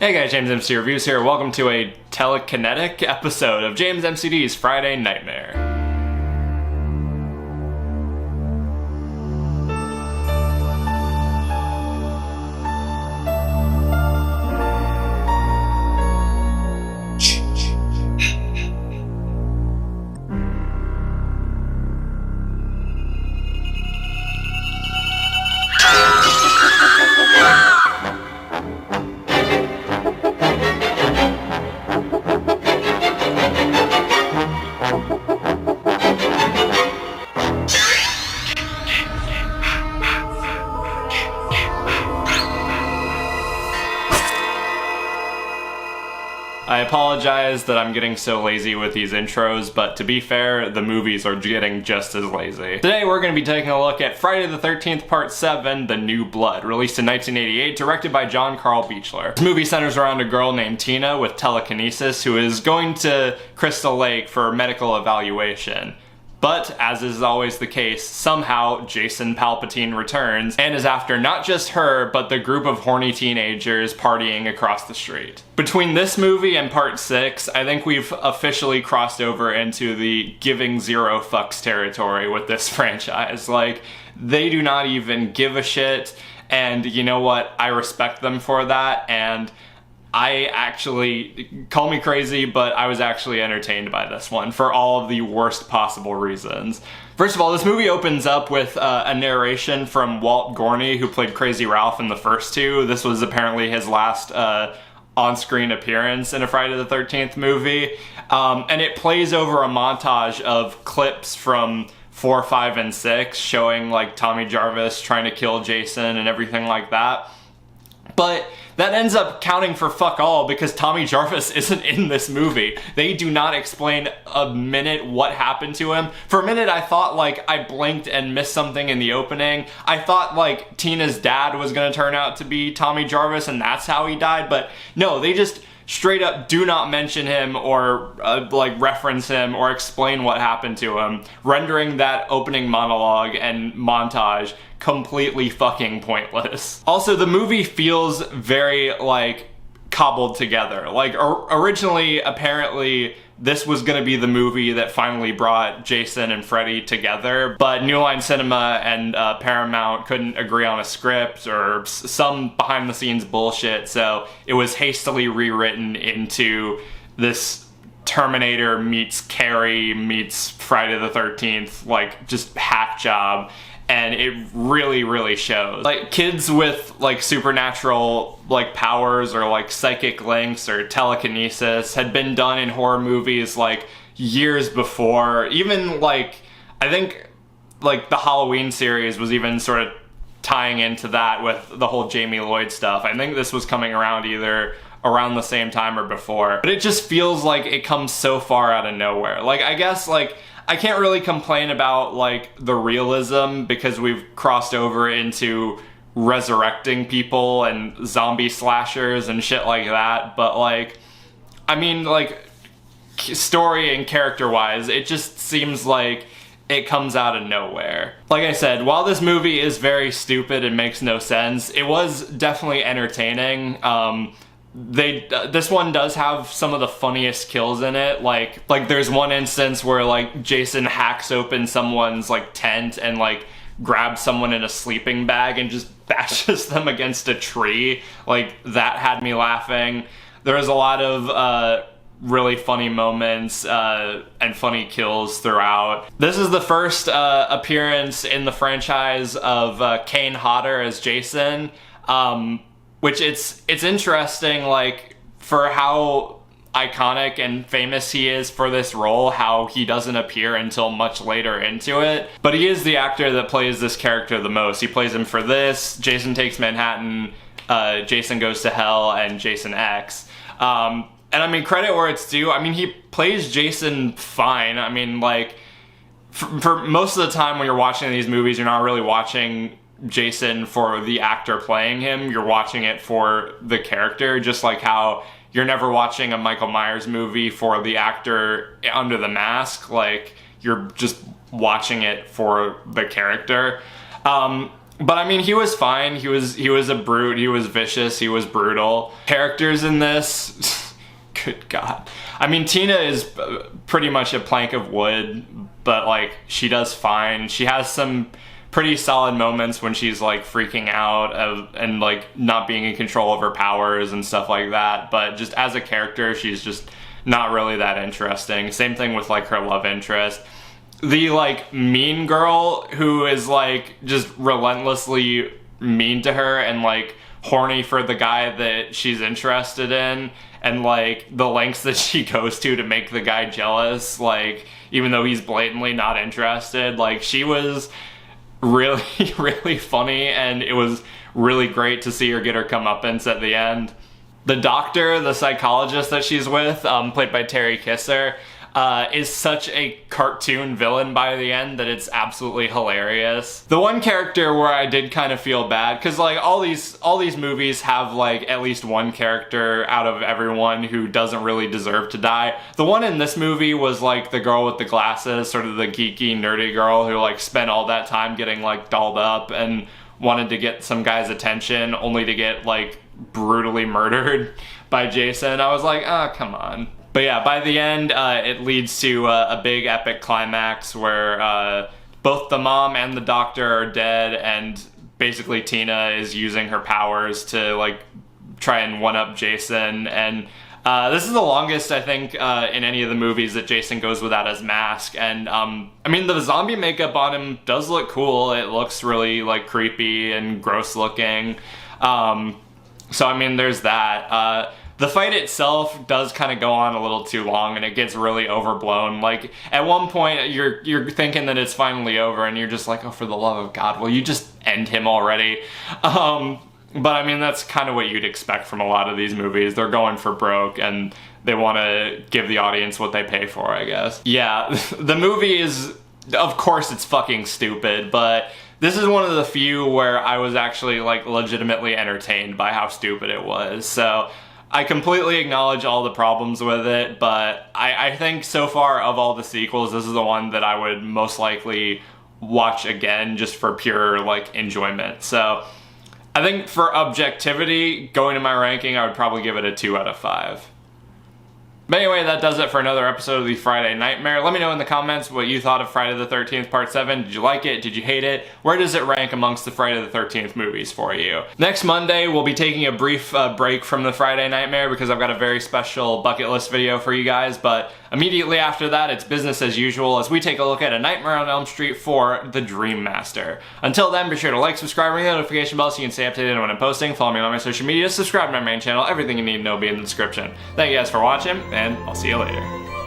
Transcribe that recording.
Hey guys, JamesMCD Reviews here. Welcome to a telekinetic episode of JamesMCD's Friday Nightmare. I apologize that I'm getting so lazy with these intros, but to be fair, the movies are getting just as lazy. Today we're going to be taking a look at Friday the 13th Part 7, The New Blood, released in 1988, directed by John Carl Beechler. This movie centers around a girl named Tina with telekinesis who is going to Crystal Lake for medical evaluation. But, as is always the case, somehow Jason Palpatine returns and is after not just her, but the group of horny teenagers partying across the street. Between this movie and Part 6, I think we've officially crossed over into the giving zero fucks territory with this franchise. Like, they do not even give a shit, and you know what? I respect them for that, and I actually, call me crazy, but I was actually entertained by this one for all of the worst possible reasons. First of all, this movie opens up with a narration from Walt Gorney, who played Crazy Ralph in the first two. This was apparently his last on-screen appearance in a Friday the 13th movie. And it plays over a montage of clips from 4, 5, and 6, showing like Tommy Jarvis trying to kill Jason and everything like that. But that ends up counting for fuck all because Tommy Jarvis isn't in this movie. They do not explain a minute what happened to him. For a minute I thought like I blinked and missed something in the opening. I thought like Tina's dad was gonna turn out to be Tommy Jarvis and that's how he died, but no, they just straight up do not mention him or like reference him or explain what happened to him, rendering that opening monologue and montage completely fucking pointless. Also, the movie feels very like cobbled together. Like originally, apparently this was gonna be the movie that finally brought Jason and Freddy together, but New Line Cinema and Paramount couldn't agree on a script or some behind the scenes bullshit, so it was hastily rewritten into this Terminator meets Carrie meets Friday the 13th, like just hack job. And it really, really shows. Like, kids with, like, supernatural, like, powers or, like, psychic links or telekinesis had been done in horror movies, like, years before. Even, like, I think, like, the Halloween series was even sort of tying into that with the whole Jamie Lloyd stuff. I think this was coming around either around the same time or before. But it just feels like it comes so far out of nowhere. Like, I guess, like, I can't really complain about, like, the realism because we've crossed over into resurrecting people and zombie slashers and shit like that, but, like, I mean, like, story and character-wise, it just seems like it comes out of nowhere. Like I said, while this movie is very stupid and makes no sense, it was definitely entertaining. This one does have some of the funniest kills in it. Like there's one instance where like Jason hacks open someone's like tent and like grabs someone in a sleeping bag and just bashes them against a tree. Like, that had me laughing. There was a lot of really funny moments and funny kills throughout. This is the first appearance in the franchise of Kane Hodder as Jason. Which it's interesting, like, for how iconic and famous he is for this role, how he doesn't appear until much later into it. But he is the actor that plays this character the most. He plays him for this, Jason Takes Manhattan, Jason Goes to Hell, and Jason X. And I mean, credit where it's due. I mean, he plays Jason fine. I mean, like, for most of the time when you're watching these movies, you're not really watching Jason for the actor playing him, you're watching it for the character, just like how you're never watching a Michael Myers movie for the actor under the mask, like, you're just watching it for the character. But I mean, he was fine. He was a brute. He was vicious. He was brutal. Characters in this, good God. I mean, Tina is pretty much a plank of wood, but like she does fine. She has some pretty solid moments when she's like freaking out and like not being in control of her powers and stuff like that. But just as a character, she's just not really that interesting. Same thing with like her love interest. The like mean girl who is like just relentlessly mean to her and like horny for the guy that she's interested in, and like the lengths that she goes to make the guy jealous, like even though he's blatantly not interested. Like she was really really funny, and it was really great to see her get her comeuppance at the end. The doctor, the psychologist that she's with, played by Terry Kisser, is such a cartoon villain by the end that it's absolutely hilarious. The one character where I did kind of feel bad, because like all these movies have like at least one character out of everyone who doesn't really deserve to die. The one in this movie was like the girl with the glasses, sort of the geeky, nerdy girl who like spent all that time getting like dolled up and wanted to get some guy's attention only to get like brutally murdered by Jason. I was like, oh, come on. But yeah, by the end, it leads to a big epic climax where both the mom and the doctor are dead, and basically Tina is using her powers to like try and one-up Jason. And this is the longest, I think, in any of the movies that Jason goes without his mask. And I mean, the zombie makeup on him does look cool. It looks really like creepy and gross looking. So I mean, there's that. The fight itself does kind of go on a little too long, and it gets really overblown. Like, at one point, you're thinking that it's finally over, and you're just like, oh, for the love of God, will you just end him already? But I mean, that's kind of what you'd expect from a lot of these movies. They're going for broke, and they want to give the audience what they pay for, I guess. Yeah, the movie is, of course, it's fucking stupid, but this is one of the few where I was actually, like, legitimately entertained by how stupid it was. So I completely acknowledge all the problems with it, but I think so far of all the sequels, this is the one that I would most likely watch again just for pure, like, enjoyment. So I think for objectivity, going to my ranking, I would probably give it a 2 out of 5. But anyway, that does it for another episode of the Friday Nightmare. Let me know in the comments what you thought of Friday the 13th Part 7. Did you like it? Did you hate it? Where does it rank amongst the Friday the 13th movies for you? Next Monday, we'll be taking a brief break from the Friday Nightmare because I've got a very special bucket list video for you guys, but immediately after that, it's business as usual as we take a look at A Nightmare on Elm Street 4, The Dream Master. Until then, be sure to like, subscribe, ring the notification bell so you can stay updated when I'm posting. Follow me on my social media, subscribe to my main channel, everything you need to know will be in the description. Thank you guys for watching, and I'll see you later.